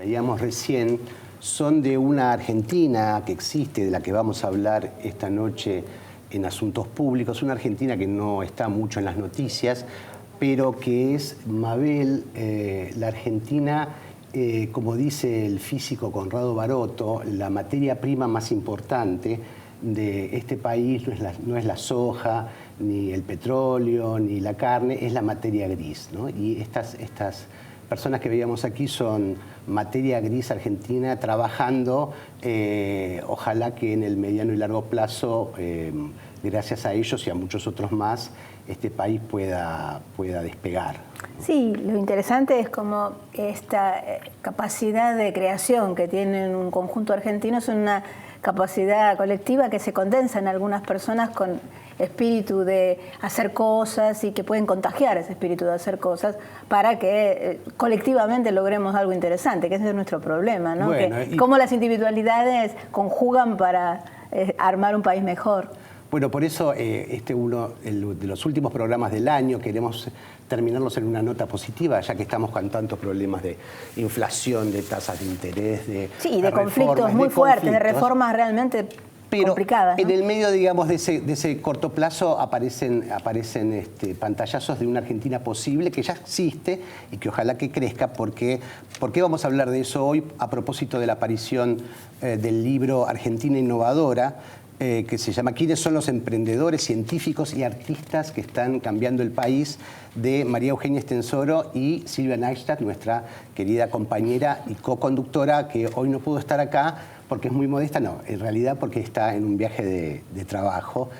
veíamos recién, son de una Argentina que existe, de la que vamos a hablar esta noche en Asuntos Públicos, una Argentina que no está mucho en las noticias, pero que es, Mabel, la Argentina, como dice el físico Conrado Barotto, la materia prima más importante de este país no es la soja, ni el petróleo, ni la carne, es la materia gris, ¿no? Y estas personas que veíamos aquí son materia gris argentina trabajando, ojalá que en el mediano y largo plazo, gracias a ellos y a muchos otros más, este país pueda despegar. Sí, lo interesante es como esta capacidad de creación que tienen un conjunto argentino es una capacidad colectiva que se condensa en algunas personas con espíritu de hacer cosas y que pueden contagiar ese espíritu de hacer cosas para que colectivamente logremos algo interesante, que ese es nuestro problema, ¿no? Bueno, cómo las individualidades conjugan para armar un país mejor. Bueno, por eso uno de los últimos programas del año queremos terminarlos en una nota positiva, ya que estamos con tantos problemas de inflación, de tasas de interés, de conflictos muy fuertes, de reformas realmente complicadas, ¿no? En el medio, digamos, de ese corto plazo aparecen pantallazos de una Argentina posible que ya existe y que ojalá que crezca, porque ¿por qué vamos a hablar de eso hoy? A propósito de la aparición del libro Argentina Innovadora, que se llama ¿Quiénes son los emprendedores, científicos y artistas que están cambiando el país?, de María Eugenia Estensoro y Silvia Neistat, nuestra querida compañera y co-conductora, que hoy no pudo estar acá porque es muy modesta, no, en realidad porque está en un viaje de trabajo.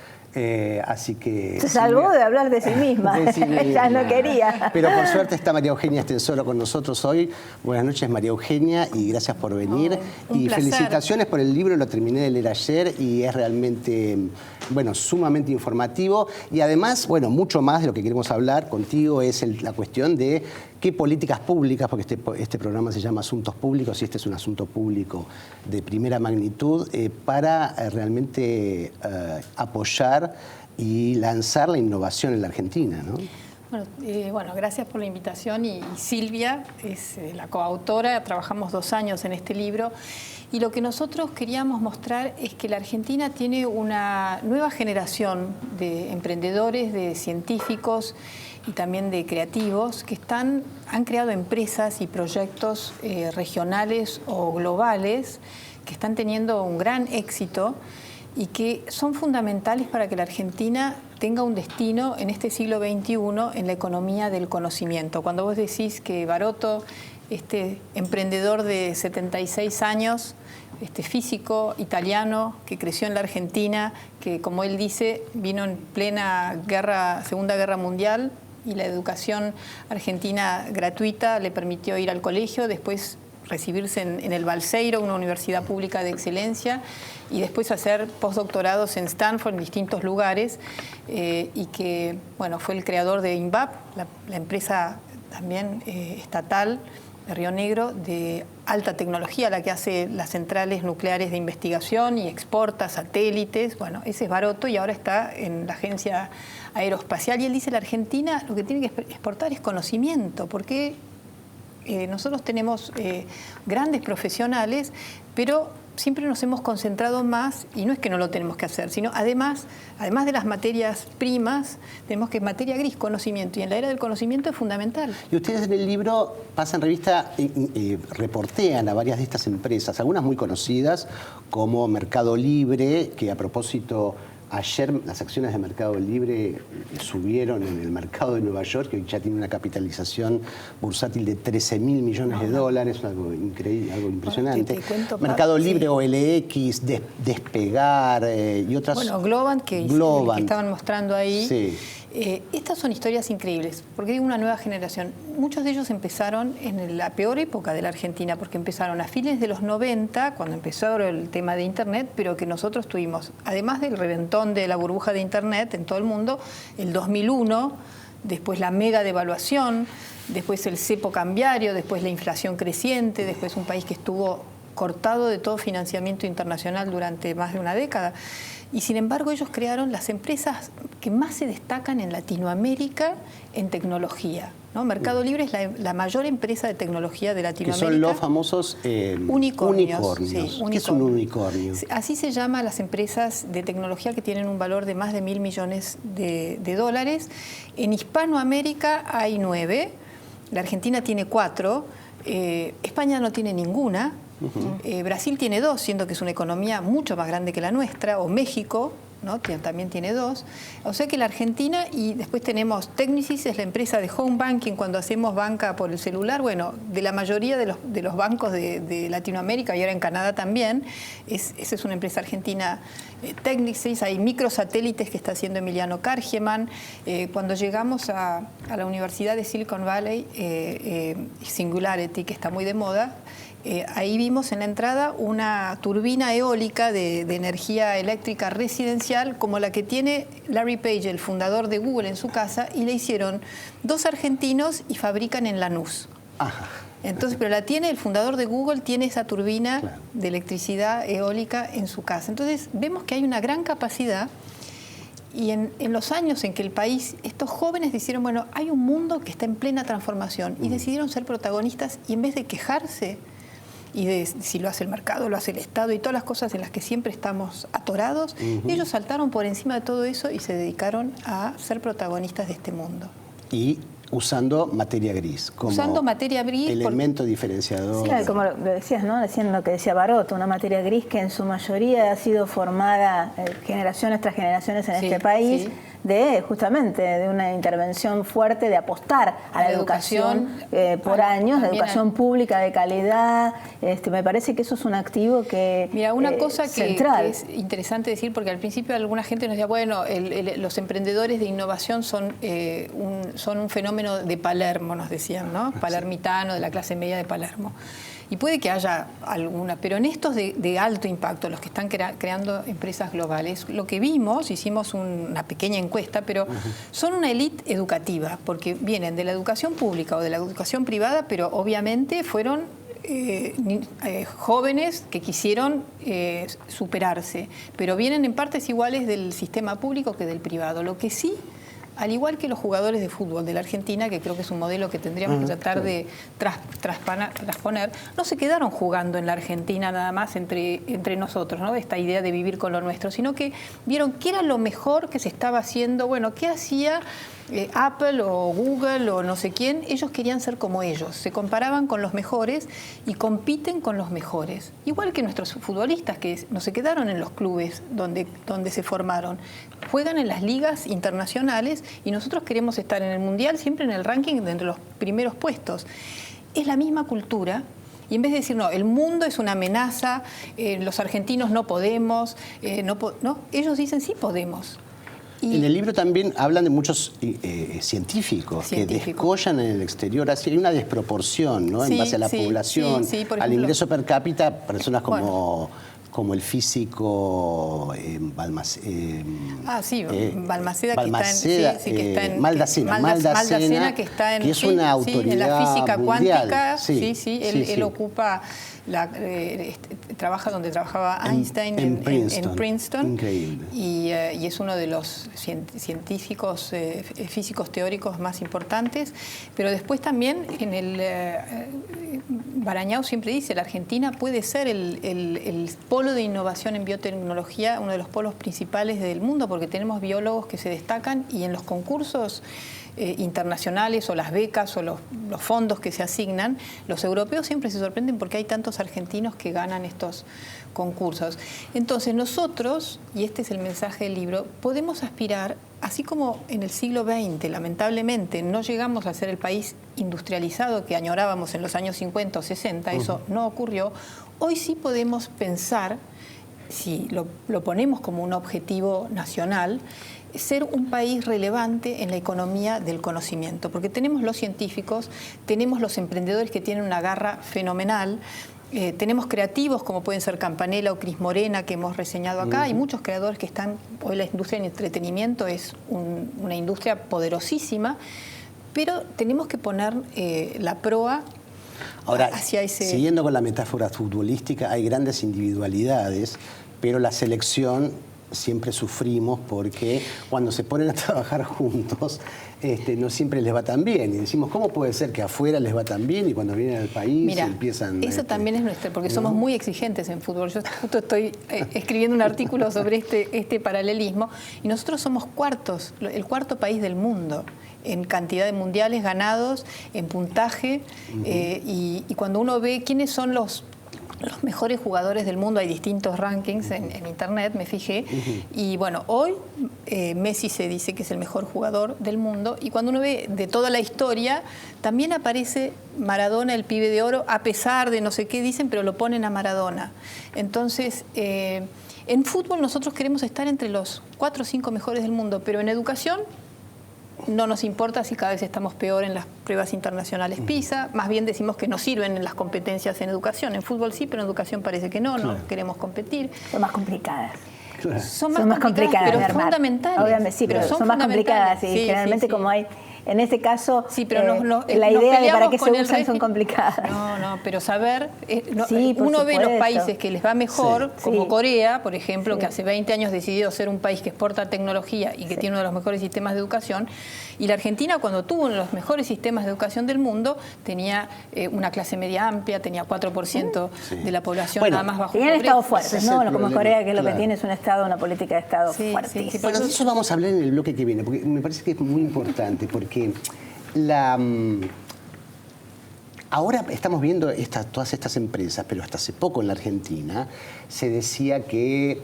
Así que se salvó de hablar de sí misma, ella no quería. Pero por suerte está María Eugenia Estensoro con nosotros hoy. Buenas noches, María Eugenia, y gracias por venir. Y felicitaciones por el libro, lo terminé de leer ayer y es realmente, bueno, sumamente informativo. Y además, bueno, mucho más de lo que queremos hablar contigo es la cuestión de qué políticas públicas, porque este programa se llama Asuntos Públicos y este es un asunto público de primera magnitud, para realmente apoyar y lanzar la innovación en la Argentina, ¿no? Bueno, gracias por la invitación y Silvia es la coautora, trabajamos 2 años en este libro y lo que nosotros queríamos mostrar es que la Argentina tiene una nueva generación de emprendedores, de científicos y también de creativos que han creado empresas y proyectos regionales o globales que están teniendo un gran éxito y que son fundamentales para que la Argentina tenga un destino en este siglo XXI en la economía del conocimiento. Cuando vos decís que Barotto, este emprendedor de 76 años, este físico italiano que creció en la Argentina, que como él dice, vino en plena Segunda Guerra Mundial y la educación argentina gratuita le permitió ir al colegio, después recibirse en el Balseiro, una universidad pública de excelencia, y después hacer postdoctorados en Stanford, en distintos lugares, y que, bueno, fue el creador de INVAP, la empresa también estatal de Río Negro, de alta tecnología, la que hace las centrales nucleares de investigación y exporta satélites. Bueno, ese es Barotto y ahora está en la Agencia Aeroespacial. Y él dice, la Argentina lo que tiene que exportar es conocimiento, porque nosotros tenemos grandes profesionales, pero siempre nos hemos concentrado más, y no es que no lo tenemos que hacer, sino además de las materias primas, tenemos que materia gris, conocimiento, y en la era del conocimiento es fundamental. Y ustedes en el libro pasan revista, reportean a varias de estas empresas, algunas muy conocidas, como Mercado Libre, que a propósito, ayer las acciones de Mercado Libre subieron en el mercado de Nueva York, que ya tiene una capitalización bursátil de 13.000 millones de dólares, algo increíble, algo impresionante. Mercado Libre, OLX, Despegar y otras. Bueno, Globant, que estaban mostrando ahí. Sí. Estas son historias increíbles, porque hay una nueva generación. Muchos de ellos empezaron en la peor época de la Argentina, porque empezaron a fines de los 90, cuando empezó el tema de Internet, pero que nosotros tuvimos, además del reventón de la burbuja de Internet en todo el mundo, el 2001, después la mega devaluación, después el cepo cambiario, después la inflación creciente, después un país que estuvo cortado de todo financiamiento internacional durante más de una década. Y sin embargo ellos crearon las empresas que más se destacan en Latinoamérica en tecnología. ¿no? Mercado Libre es la mayor empresa de tecnología de Latinoamérica. Que son los famosos unicornios. Sí, ¿Qué es un unicornio? Así se llama a las empresas de tecnología que tienen un valor de más de 1.000 millones de dólares. En Hispanoamérica hay 9, la Argentina tiene 4, España no tiene ninguna, Brasil tiene 2, siendo que es una economía mucho más grande que la nuestra, o México, ¿no? También tiene 2. O sea que la Argentina, y después tenemos Technisys, es la empresa de home banking, cuando hacemos banca por el celular, bueno, de la mayoría de los bancos de Latinoamérica y ahora en Canadá también, esa es una empresa argentina, Technisys. Hay microsatélites que está haciendo Emiliano Kargeman. Cuando llegamos a la Universidad de Silicon Valley, Singularity, que está muy de moda, ahí vimos en la entrada una turbina eólica de energía eléctrica residencial como la que tiene Larry Page, el fundador de Google, en su casa, y le hicieron 2 argentinos y fabrican en Lanús. Ajá. Entonces, pero la tiene el fundador de Google, tiene esa turbina de electricidad eólica en su casa. Entonces, vemos que hay una gran capacidad. Y en los años en que el país, estos jóvenes dijeron, bueno, hay un mundo que está en plena transformación, y decidieron ser protagonistas, y en vez de quejarse y de si lo hace el mercado, lo hace el Estado y todas las cosas en las que siempre estamos atorados, ellos saltaron por encima de todo eso y se dedicaron a ser protagonistas de este mundo. Y usando materia gris como elemento diferenciador. Sí, claro, como lo decías, ¿no? Decían lo que decía Barot, una materia gris que en su mayoría ha sido formada generaciones tras generaciones en este país, justamente de una intervención fuerte de apostar a la educación por años, de educación pública de calidad. Me parece que eso es un activo que mira, una cosa central. Que es interesante decir, porque al principio alguna gente nos decía, bueno, los emprendedores de innovación son un fenómeno de Palermo, nos decían, ¿no? Palermitano, de la clase media de Palermo. Y puede que haya alguna, pero en estos de alto impacto, los que están creando empresas globales, lo que vimos, hicimos una pequeña encuesta, pero son una élite educativa, porque vienen de la educación pública o de la educación privada, pero obviamente fueron jóvenes que quisieron superarse, pero vienen en partes iguales del sistema público que del privado. Lo que sí, al igual que los jugadores de fútbol de la Argentina, que creo que es un modelo que tendríamos que tratar de transponer, no se quedaron jugando en la Argentina nada más entre nosotros, ¿no? Esta idea de vivir con lo nuestro, sino que vieron qué era lo mejor que se estaba haciendo, bueno, qué hacía Apple o Google o no sé quién. Ellos querían ser como ellos, se comparaban con los mejores y compiten con los mejores. Igual que nuestros futbolistas, que no se quedaron en los clubes donde se formaron, juegan en las ligas internacionales y nosotros queremos estar en el Mundial, siempre en el ranking de entre los primeros puestos. Es la misma cultura. Y en vez de decir, no, el mundo es una amenaza, los argentinos no podemos, no, ellos dicen, sí podemos. En el libro también hablan de muchos científicos que descollan en el exterior. Así hay una desproporción, ¿no? En base a la población, por ejemplo, al ingreso per cápita, personas como el físico Balmaceda, que está en Maldacena, que está que es una autoridad en la física mundial. cuántica. Él ocupa trabaja donde trabajaba Einstein en Princeton. Increíble. Y es uno de los científicos físicos teóricos más importantes. Pero después también en el Barañao siempre dice, la Argentina puede ser el polo de innovación en biotecnología, uno de los polos principales del mundo, porque tenemos biólogos que se destacan y en los concursos internacionales o las becas o los fondos que se asignan, los europeos siempre se sorprenden porque hay tantos argentinos que ganan estos concursos. Entonces nosotros, y este es el mensaje del libro, podemos aspirar, así como en el siglo XX lamentablemente no llegamos a ser el país industrializado que añorábamos en los años 50 o 60, eso no ocurrió, hoy sí podemos pensar, si lo ponemos como un objetivo nacional, ser un país relevante en la economía del conocimiento, porque tenemos los científicos, tenemos los emprendedores que tienen una garra fenomenal, tenemos creativos como pueden ser Campanella o Cris Morena, que hemos reseñado acá. Hay muchos creadores que están, hoy la industria del entretenimiento es una industria poderosísima, pero tenemos que poner la proa hacia ese... Siguiendo con la metáfora futbolística, hay grandes individualidades, pero la selección siempre sufrimos porque cuando se ponen a trabajar juntos no siempre les va tan bien. Y decimos, ¿cómo puede ser que afuera les va tan bien y cuando vienen al país Mira, empiezan... eso también es nuestro, porque somos muy exigentes en fútbol. Yo justo estoy escribiendo un artículo sobre este paralelismo y nosotros somos el cuarto país del mundo en cantidad de mundiales ganados, en puntaje, y cuando uno ve quiénes son los mejores jugadores del mundo, hay distintos rankings en internet, me fijé, y bueno, hoy Messi se dice que es el mejor jugador del mundo, y cuando uno ve de toda la historia, también aparece Maradona, el pibe de oro, a pesar de no sé qué dicen, pero lo ponen a Maradona. Entonces, en fútbol nosotros queremos estar entre los 4 o 5 mejores del mundo, pero en educación no nos importa si cada vez estamos peor en las pruebas internacionales PISA, más bien decimos que nos sirven en las competencias en educación. En fútbol sí, pero en educación parece que no, no queremos competir. Son más complicadas. Claro. Son más complicadas, pero de armar. fundamentales. Obviamente, sí, pero son más complicadas. Y sí, generalmente sí. como hay, en este caso, sí, pero la idea de para qué se usan son complicadas. No, pero saber, Sí, por uno ve los supuesto. países que les va mejor, como Sí. Corea, por ejemplo, Sí. que hace 20 años decidió ser un país que exporta tecnología y que tiene uno de los mejores sistemas de educación. Y la Argentina, cuando tuvo uno de los mejores sistemas de educación del mundo, tenía una clase media amplia, tenía 4% de la población nada más bajo Tenían pobreza. estados fuertes, Ese es ¿no? el Como problema, Corea, que lo que claro. tiene es un estado, una política de estado Sí, fuertísima. sí, Bueno, de eso vamos a hablar en el bloque que viene, porque me parece que es muy importante, porque ahora estamos viendo todas estas empresas, pero hasta hace poco en la Argentina se decía que,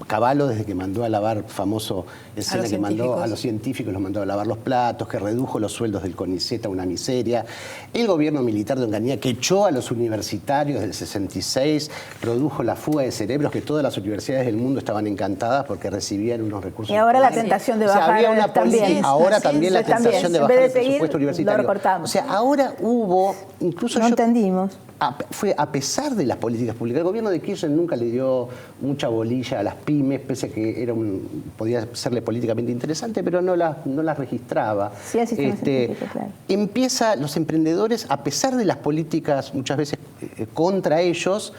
Cavallo, desde que mandó a lavar, famoso escena que mandó a los científicos, los mandó a lavar los platos, que redujo los sueldos del CONICET a una miseria, el gobierno militar de Onganía que echó a los universitarios del 66, produjo la fuga de cerebros, que todas las universidades del mundo estaban encantadas porque recibían unos recursos. Y ahora la tentación de bajar había una también. ahora también la tentación de bajar el presupuesto universitario. Lo recortamos. O sea, ahora hubo, incluso No entendimos. Fue a pesar de las políticas públicas. El gobierno de Kirchner nunca le dio mucha bolilla a las pymes, pese a que podía serle políticamente interesante, pero no las registraba. Sí, así claro. Los emprendedores, a pesar de las políticas muchas veces contra ellos,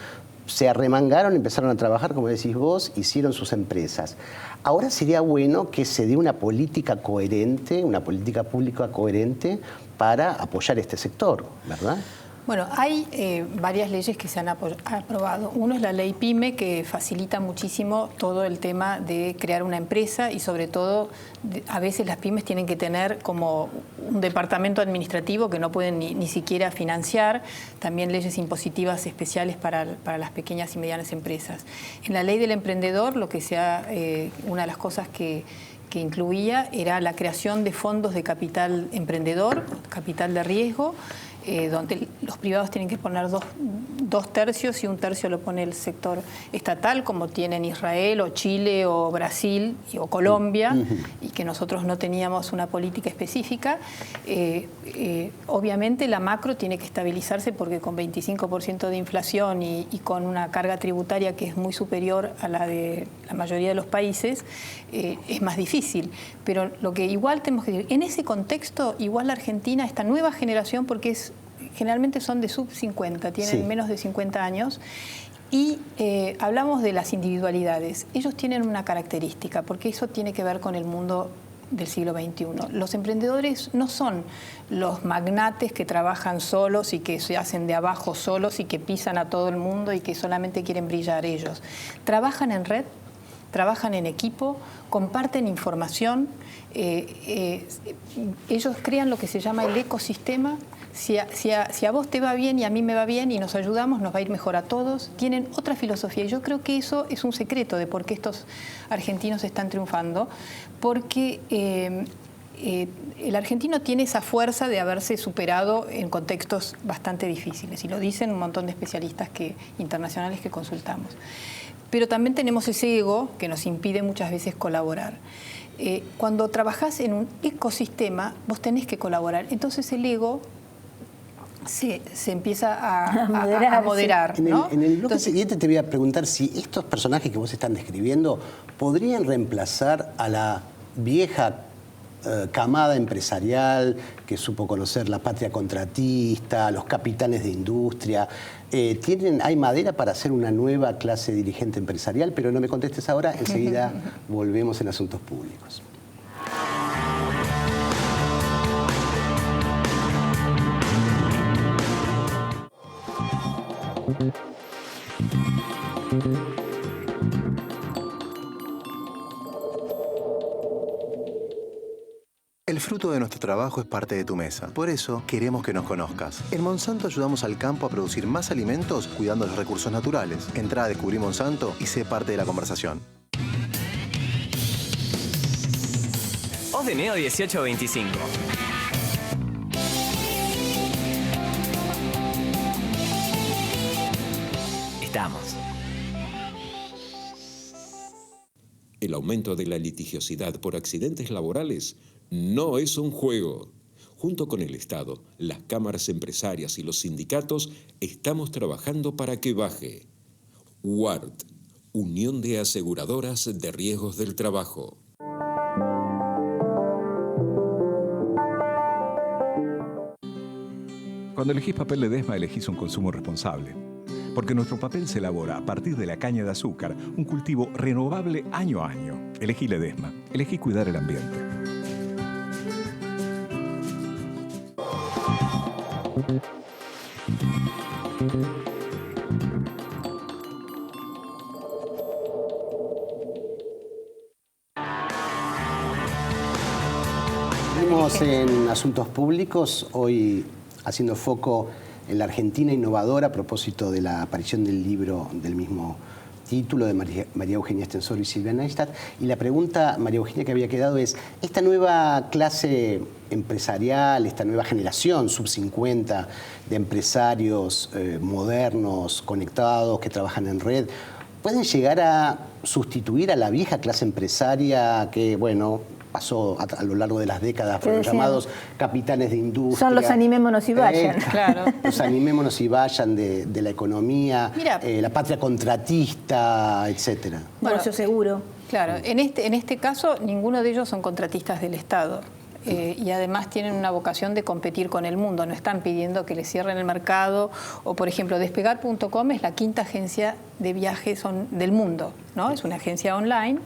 se arremangaron, empezaron a trabajar, como decís vos, hicieron sus empresas. Ahora sería bueno que se dé una política coherente, una política pública coherente para apoyar este sector, ¿verdad? Bueno, hay varias leyes que se han aprobado. Uno es la ley PYME, que facilita muchísimo todo el tema de crear una empresa y sobre todo a veces las pymes tienen que tener como un departamento administrativo que no pueden ni siquiera financiar. También leyes impositivas especiales para las pequeñas y medianas empresas. En la ley del emprendedor, una de las cosas que incluía era la creación de fondos de capital emprendedor, capital de riesgo, donde los privados tienen que poner dos tercios y un tercio lo pone el sector estatal, como tienen Israel o Chile o Brasil o Colombia, y que nosotros no teníamos una política específica. Obviamente la macro tiene que estabilizarse porque con 25% de inflación y con una carga tributaria que es muy superior a la de la mayoría de los países, es más difícil. Pero lo que igual tenemos que decir, en ese contexto, igual la Argentina, esta nueva generación, porque generalmente son de sub 50, tienen menos de 50 años, y hablamos de las individualidades. Ellos tienen una característica, porque eso tiene que ver con el mundo del siglo XXI. Los emprendedores no son los magnates que trabajan solos y que se hacen de abajo solos y que pisan a todo el mundo y que solamente quieren brillar ellos. Trabajan en red, trabajan en equipo, comparten información, ellos crean lo que se llama el ecosistema. Si a vos te va bien y a mí me va bien y nos ayudamos, nos va a ir mejor a todos. Tienen otra filosofía y yo creo que eso es un secreto de por qué estos argentinos están triunfando, porque el argentino tiene esa fuerza de haberse superado en contextos bastante difíciles y lo dicen un montón de especialistas internacionales que consultamos. Pero también tenemos ese ego que nos impide muchas veces colaborar. Cuando trabajás en un ecosistema, vos tenés que colaborar. Entonces el ego se empieza a moderar. ¿No? En el bloque siguiente te voy a preguntar si estos personajes que vos están describiendo podrían reemplazar a la vieja camada empresarial que supo conocer la patria contratista, los capitanes de industria. Hay madera para hacer una nueva clase dirigente empresarial, pero no me contestes ahora, enseguida volvemos en Asuntos Públicos. El fruto de nuestro trabajo es parte de tu mesa. Por eso queremos que nos conozcas. En Monsanto ayudamos al campo a producir más alimentos cuidando los recursos naturales. Entrá a Descubrir Monsanto y sé parte de la conversación. Voz de Neo 1825. Estamos. El aumento de la litigiosidad por accidentes laborales no es un juego. Junto con el Estado, las cámaras empresarias y los sindicatos estamos trabajando para que baje. UART, Unión de Aseguradoras de Riesgos del Trabajo. Cuando elegís papel Ledesma, elegís un consumo responsable. Porque nuestro papel se elabora a partir de la caña de azúcar, un cultivo renovable año a año. Elegí Ledesma, elegí cuidar el ambiente. Seguimos en Asuntos Públicos, hoy haciendo foco en la Argentina innovadora a propósito de la aparición del libro del mismo título de María Eugenia Estenssoro y Silvia Neistat. Y la pregunta, María Eugenia, que había quedado es, esta nueva clase empresarial, esta nueva generación, sub-50, de empresarios modernos, conectados, que trabajan en red, ¿pueden llegar a sustituir a la vieja clase empresaria que, bueno, pasó a lo largo de las décadas por los llamados capitanes de industria? Son los animémonos y vayan. Claro. Los animémonos y vayan de la economía, Mira, la patria contratista, etcétera. Bueno, yo seguro. Claro, en este caso ninguno de ellos son contratistas del Estado. Y además tienen una vocación de competir con el mundo, no están pidiendo que les cierren el mercado. O por ejemplo, Despegar.com es la quinta agencia de viajes del mundo, ¿no? Es una agencia online.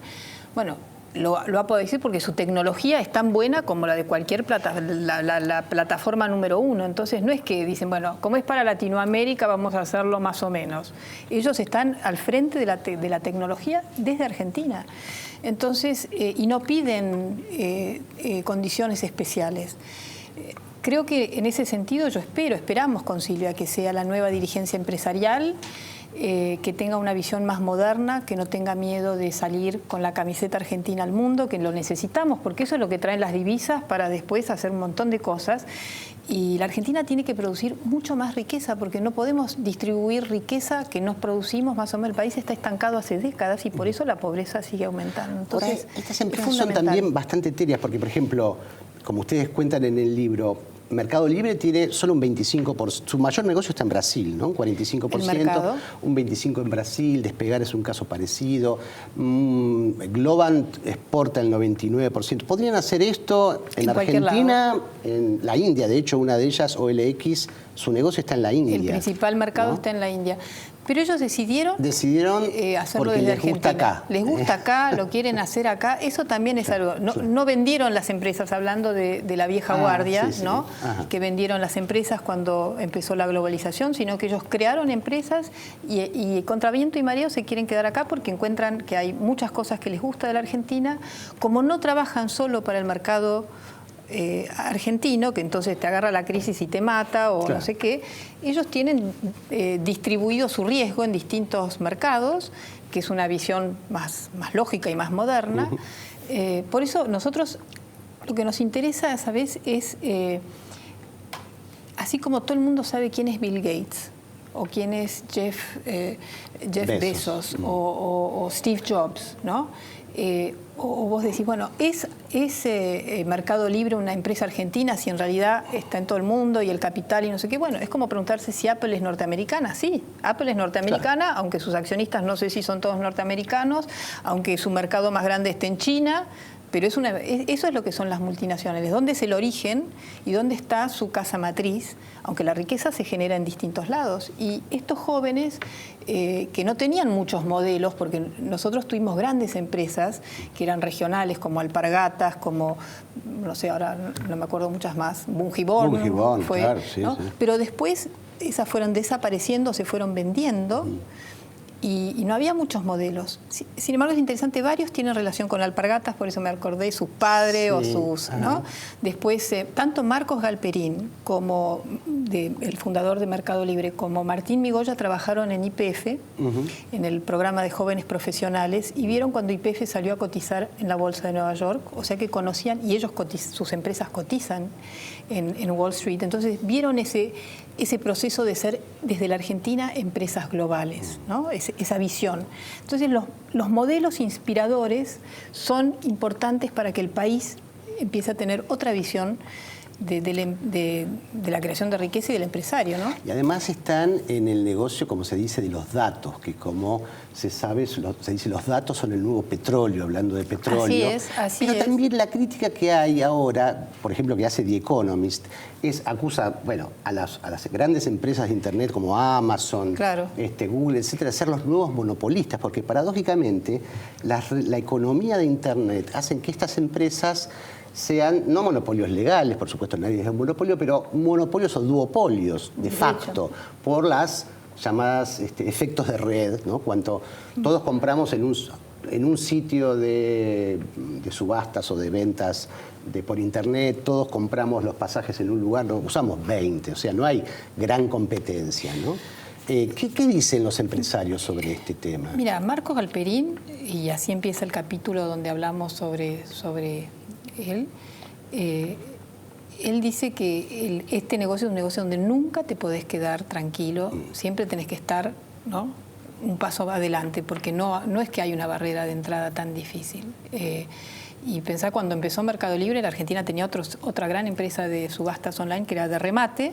Bueno, lo ha podido decir porque su tecnología es tan buena como la de cualquier la plataforma número uno. Entonces no es que dicen, bueno, como es para Latinoamérica vamos a hacerlo más o menos. Ellos están al frente de la tecnología desde Argentina. Entonces, y no piden condiciones especiales. Creo que en ese sentido esperamos con Silvia que sea la nueva dirigencia empresarial, que tenga una visión más moderna, que no tenga miedo de salir con la camiseta argentina al mundo, que lo necesitamos, porque eso es lo que traen las divisas para después hacer un montón de cosas. Y la Argentina tiene que producir mucho más riqueza, porque no podemos distribuir riqueza que nos producimos, más o menos. El país está estancado hace décadas y por eso la pobreza sigue aumentando. Entonces, estas empresas son también bastante etéreas, porque, por ejemplo, como ustedes cuentan en el libro, Mercado Libre tiene solo un 25%, su mayor negocio está en Brasil, ¿no? Un 45%, un 25% en Brasil, Despegar es un caso parecido, Globant exporta el 99%. ¿Podrían hacer esto en Argentina, en la India? De hecho, una de ellas, OLX, su negocio está en la India. El principal mercado, ¿no?, está en la India. Pero ellos decidieron hacerlo desde Argentina. Gusta acá. Les gusta acá, lo quieren hacer acá. Eso también es algo. No vendieron las empresas, hablando de la vieja guardia, ¿no? Que vendieron las empresas cuando empezó la globalización, sino que ellos crearon empresas y contra viento y mareo se quieren quedar acá porque encuentran que hay muchas cosas que les gusta de la Argentina. Como no trabajan solo para el mercado argentino, que entonces te agarra la crisis y te mata o no sé qué, ellos tienen distribuido su riesgo en distintos mercados, que es una visión más lógica y más moderna. Por eso nosotros lo que nos interesa, ¿sabes?, es, así como todo el mundo sabe quién es Bill Gates o quién es Jeff Bezos o Steve Jobs, ¿no? O vos decís, bueno, ¿es Mercado Libre una empresa argentina si en realidad está en todo el mundo y el capital y no sé qué? Bueno, es como preguntarse si Apple es norteamericana. Sí, Apple es norteamericana, claro, aunque sus accionistas no sé si son todos norteamericanos, aunque su mercado más grande esté en China, Pero eso es lo que son las multinacionales, dónde es el origen y dónde está su casa matriz, aunque la riqueza se genera en distintos lados. Y estos jóvenes que no tenían muchos modelos, porque nosotros tuvimos grandes empresas que eran regionales, como Alpargatas, como, no sé, ahora no me acuerdo muchas más, Bungiborn fue, claro, sí, ¿no? Sí. Pero después esas fueron desapareciendo, se fueron vendiendo. Y no había muchos modelos. Sin embargo, es interesante, varios tienen relación con Alpargatas, por eso me acordé, sus padres o sus... ¿no? Después, tanto Marcos Galperín, como el fundador de Mercado Libre, como Martín Migoya trabajaron en YPF, en el programa de jóvenes profesionales, y vieron cuando YPF salió a cotizar en la Bolsa de Nueva York, o sea que conocían, y ellos sus empresas cotizan en Wall Street, entonces vieron ese proceso de ser desde la Argentina empresas globales, ¿no? Esa visión. Entonces los modelos inspiradores son importantes para que el país empiece a tener otra visión de la creación de riqueza y del empresario, ¿no? Y además están en el negocio, como se dice, de los datos, que como se sabe, se dice los datos son el nuevo petróleo, hablando de petróleo. Así Pero es. también la crítica que hay ahora, por ejemplo, que hace The Economist, acusa, bueno, a las grandes empresas de Internet como Amazon, claro, Google, etcétera, de ser los nuevos monopolistas, porque paradójicamente la economía de Internet hacen que estas empresas sean, no monopolios legales, por supuesto nadie es un monopolio, pero monopolios o duopolios, de facto, por las llamadas efectos de red, ¿no? Cuando todos compramos en un sitio de subastas o de ventas por internet, todos compramos los pasajes en un lugar, no, usamos 20, o sea, no hay gran competencia, ¿no? ¿Qué dicen los empresarios sobre este tema? Mira, Marcos Galperín, y así empieza el capítulo donde hablamos sobre él, él dice que este negocio es un negocio donde nunca te podés quedar tranquilo, siempre tenés que estar, ¿no?, un paso adelante, porque no es que hay una barrera de entrada tan difícil. Y pensá, cuando empezó Mercado Libre, la Argentina tenía otra gran empresa de subastas online que era de remate,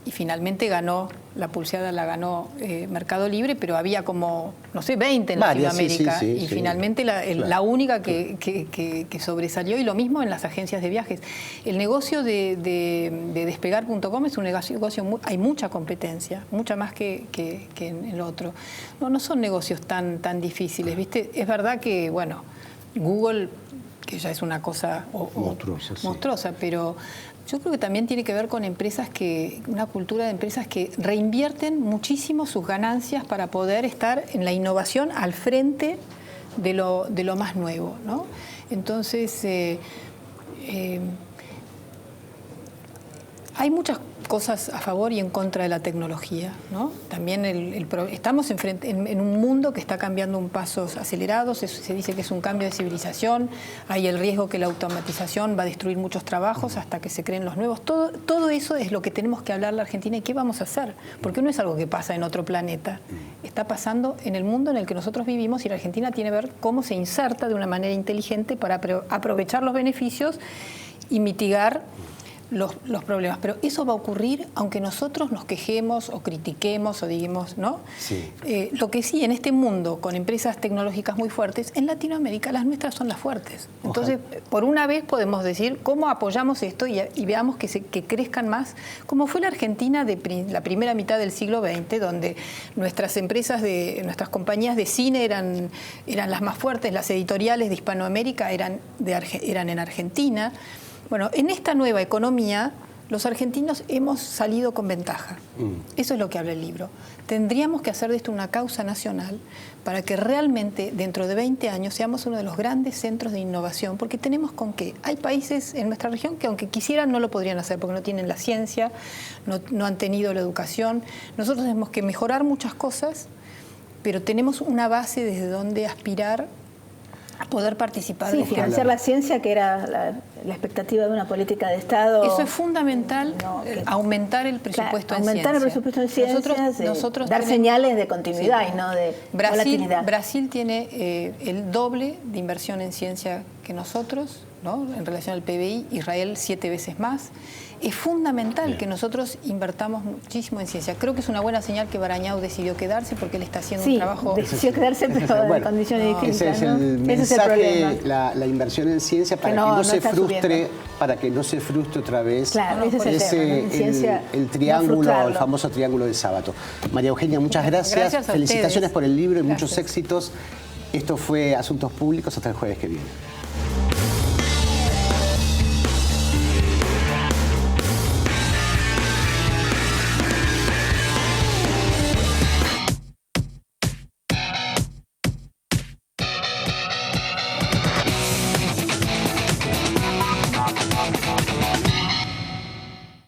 y finalmente la pulseada la ganó Mercado Libre, pero había como, no sé, 20 en Latinoamérica, y finalmente la única que sobresalió, y lo mismo en las agencias de viajes. El negocio de despegar.com es un negocio, hay mucha competencia, mucha más que en el otro. No son negocios tan difíciles, ¿viste? Es verdad que, bueno, Google, que ya es una cosa monstruosa, pero yo creo que también tiene que ver con una cultura de empresas que reinvierten muchísimo sus ganancias para poder estar en la innovación al frente de lo más nuevo, ¿no? Entonces, hay muchas cosas a favor y en contra de la tecnología, ¿no? También estamos en un mundo que está cambiando en pasos acelerados, se dice que es un cambio de civilización, hay el riesgo que la automatización va a destruir muchos trabajos hasta que se creen los nuevos. Todo eso es lo que tenemos que hablar la Argentina y qué vamos a hacer, porque no es algo que pasa en otro planeta, está pasando en el mundo en el que nosotros vivimos, y la Argentina tiene que ver cómo se inserta de una manera inteligente para aprovechar los beneficios y mitigar los problemas. Pero eso va a ocurrir aunque nosotros nos quejemos o critiquemos o digamos, ¿no? Sí. Lo que sí, en este mundo con empresas tecnológicas muy fuertes, en Latinoamérica las nuestras son las fuertes. Entonces, por una vez podemos decir cómo apoyamos esto y veamos que crezcan más, como fue la Argentina de la primera mitad del siglo XX, donde nuestras compañías de cine eran las más fuertes, las editoriales de Hispanoamérica eran en Argentina. Bueno, en esta nueva economía, los argentinos hemos salido con ventaja. Eso es lo que habla el libro. Tendríamos que hacer de esto una causa nacional para que realmente dentro de 20 años seamos uno de los grandes centros de innovación, porque tenemos con qué. Hay países en nuestra región que aunque quisieran no lo podrían hacer porque no tienen la ciencia, no han tenido la educación. Nosotros tenemos que mejorar muchas cosas, pero tenemos una base desde donde aspirar a poder participar. Sí, financiar la ciencia, que era la expectativa de una política de Estado. Eso es fundamental, aumentar el presupuesto en ciencia. Aumentar el presupuesto en ciencia, nosotros dar señales de continuidad y no de volatilidad. Brasil tiene el doble de inversión en ciencia que nosotros, ¿no?, en relación al PBI, Israel 7 veces más. es fundamental que nosotros invertamos muchísimo en ciencia. Creo que es una buena señal que Barañao decidió quedarse porque él está haciendo un trabajo... decidió quedarse, pero en condiciones distintas. Ese es el mensaje, ese es el problema. La inversión en ciencia para que no se frustre, para que no se frustre otra vez. Claro, ese es el tema, ¿no? En ciencia, el triángulo, no el famoso triángulo del sábado. María Eugenia, muchas gracias. Gracias a Felicitaciones ustedes. por el libro y Gracias. muchos éxitos. Esto fue Asuntos Públicos, hasta el jueves que viene.